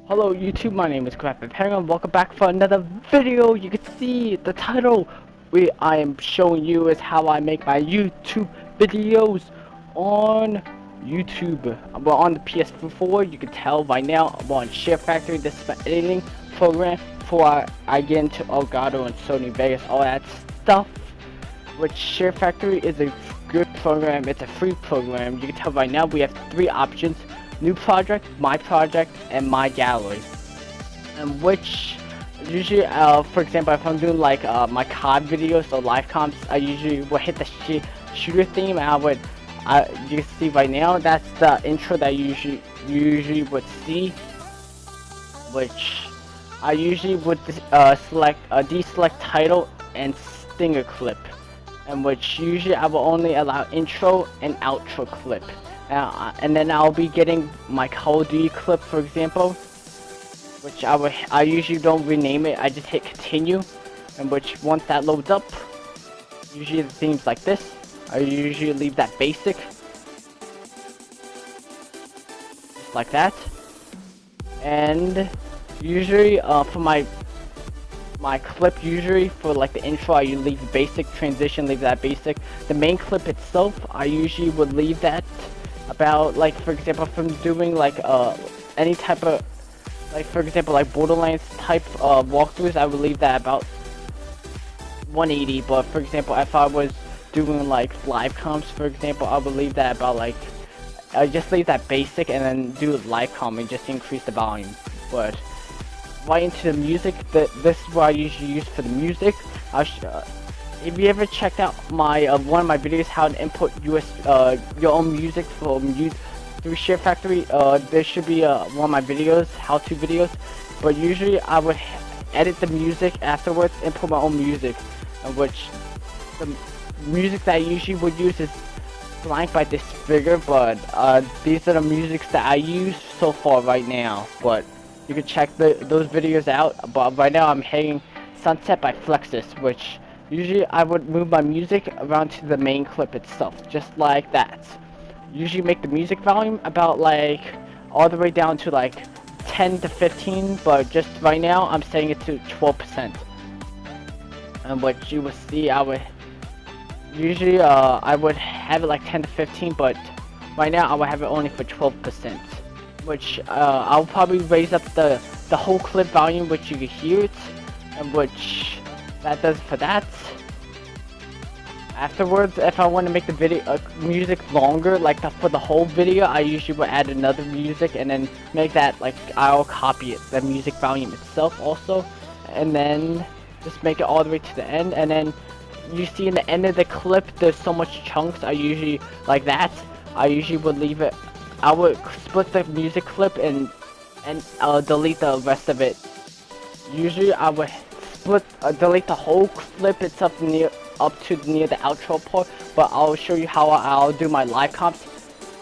Hello YouTube, my name is GrandPaPenguin. Welcome back for another video. You can see the title I am showing you is how I make my YouTube videos on YouTube. I'm on the PS4. You can tell by now I'm on Share Factory. This is my editing program before I get into Elgato and Sony Vegas, all that stuff. Which Share Factory is a good program. It's a free program. You can tell by now we have three options: new project, my project, and my gallery. And which usually, for example, if I'm doing like my COD videos or live comps, I usually will hit the shooter theme. And you can see right now that's the intro that you usually would see, which I usually would select deselect title and stinger clip, and which usually I will only allow intro and outro clip. And then I'll be getting my Call of Duty clip, for example, which I usually don't rename it. I just hit continue, and which once that loads up, usually the theme's like this. I usually leave that basic, just like that. And usually for my clip, usually for like the intro, I leave the basic, transition, leave that basic. The main clip itself, I usually would leave that about, like, for example, if I'm doing like any type of, like, for example, like Borderlands type walkthroughs, I would leave that about 180. But for example, if I was doing like live comps, for example, I would leave that about, like, I just leave that basic and then do live comp and just increase the volume. But right into the music, this is what I usually use for the music. If you ever checked out my one of my videos, how to import your own music through Share Factory, there should be one of my videos, how-to videos. But usually I would edit the music afterwards, import my own music, which the music that I usually would use is blank by this figure. But these are the musics that I use so far right now. But you can check those videos out. But right now I'm hitting Sunset by Flexxus, which usually I would move my music around to the main clip itself, just like that. Usually make the music volume about, like, all the way down to like 10 to 15, but just right now I'm setting it to 12%. And what you will see, I would usually I would have it like 10 to 15, but right now I will have it only for 12%. Which I'll probably raise up the whole clip volume, which you can hear it, and which that does for that. Afterwards, if I want to make the video music longer, like for the whole video, I usually will add another music and then make that, like, I'll copy it, the music volume itself also, and then just make it all the way to the end. And then you see in the end of the clip, there's so much chunks. I usually, like that, I usually would leave it. I would split the music clip and delete the rest of it. Usually I would delete the whole clip itself up to near the outro part, but I'll show you how I'll do my live comps,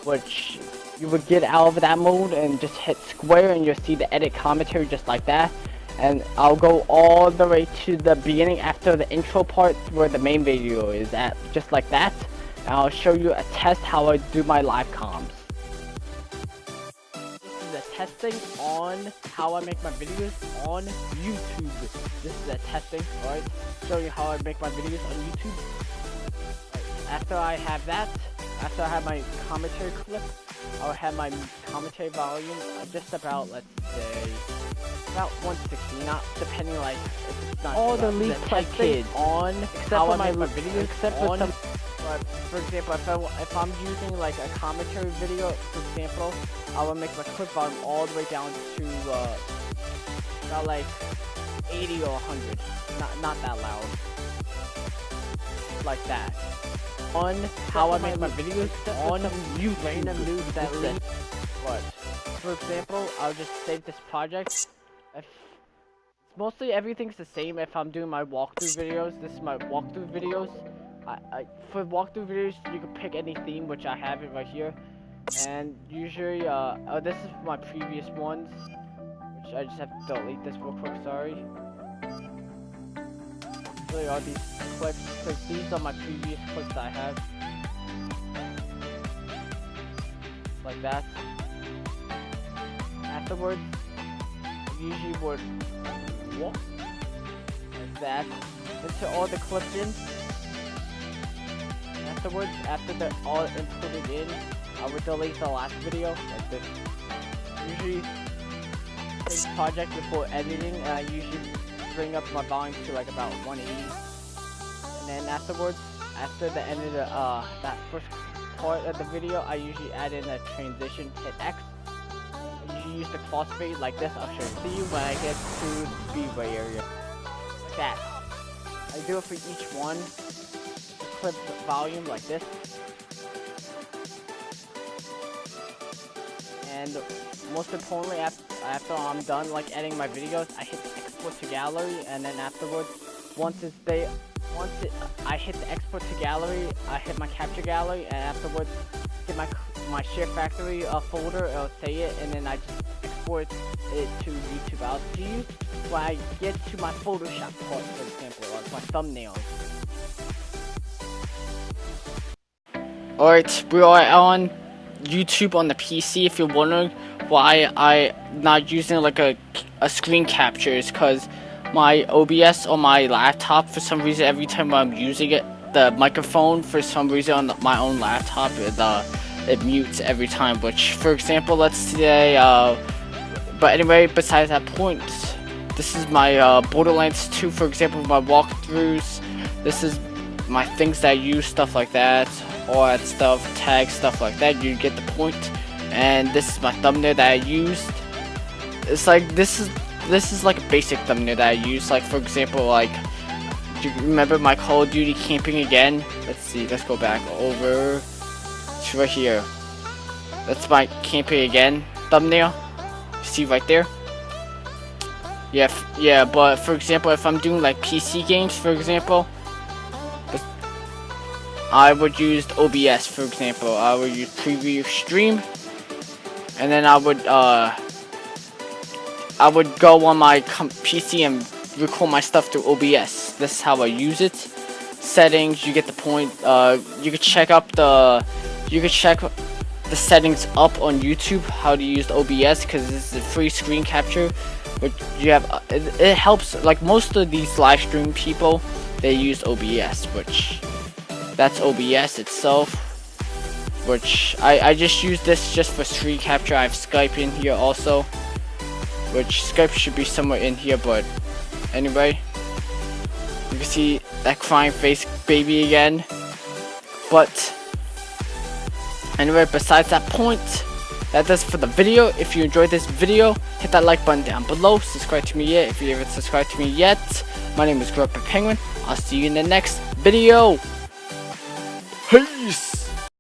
which you would get out of that mode and just hit square and you'll see the edit commentary just like that. And I'll go all the way to the beginning after the intro part where the main video is at, just like that. And I'll show you a test how I do my live comps. Testing on how I make my videos on YouTube. This is a testing, alright? Show you how I make my videos on YouTube. Right. After I have that, after I have my commentary clip, I'll have my commentary volume just about, let's say, about 160, not depending, like, if it's not all the lead testing on except for my videos, except for some. But for example, if I'm using like a commentary video, for example, I will make my clip volume all the way down to about like 80 or 100. Not that loud. Like that. On how I make my videos on YouTube. Random news that lead. What? For example, I'll just save this project. Mostly everything's the same if I'm doing my walkthrough videos. This is my walkthrough videos. For walkthrough videos, you can pick any theme, which I have it right here. And usually, this is my previous ones, which I just have to delete this real quick, sorry. Really, all these clips, because these are my previous clips that I have. Like that. Afterwards, usually would walk like that into all the clips in. Afterwards, after they're all inputted in, I would delete the last video like this. Usually this project before editing, I usually bring up my volume to like about 180, and then afterwards, after the end of the that first part of the video, I usually add in a transition, hit X. I usually use the crossfade like this. I'll show you when I get to the speedway area. Like that. I do it for each one. The clip volume like this. And most importantly, after I'm done like editing my videos, I hit the export to gallery, and then afterwards, I hit the export to gallery, I hit my capture gallery, and afterwards hit my share factory folder, it'll say it, and then I just export it to YouTube. I'll see you when I get to my Photoshop part, for example, like my thumbnails. Alright, we are on YouTube on the PC. If you're wondering why I'm not using like a screen capture, is because my OBS on my laptop, for some reason, every time I'm using it, the microphone, for some reason on my own laptop, it mutes every time. Which, for example, let's say, but anyway, besides that point, this is my Borderlands 2, for example, my walkthroughs. This is my things that I use, stuff like that, all that stuff, tag stuff like that. You get the point. And this is my thumbnail that I used. It's like this is like a basic thumbnail that I use. Like, for example, like, do you remember my Call of Duty camping again? Let's see, let's go back over to right here. That's my camping again thumbnail. See right there? Yeah, but for example, if I'm doing like PC games, for example, I would use OBS, for example. I would use preview stream, and then I would go on my PC and record my stuff through OBS. This is how I use it. Settings, you get the point. You could check the settings up on YouTube, how to use OBS, because this is a free screen capture. But you have it helps. Like most of these live stream people, they use OBS, which that's OBS itself. Which I just use this just for screen capture. I have Skype in here also, which Skype should be somewhere in here, but anyway, you can see that crying face baby again. But anyway, besides that point, that does it for the video. If you enjoyed this video, hit that like button down below. Subscribe to me yet if you haven't subscribed to me yet. My name is GrandPaPenguin. I'll see you in the next video. Peace.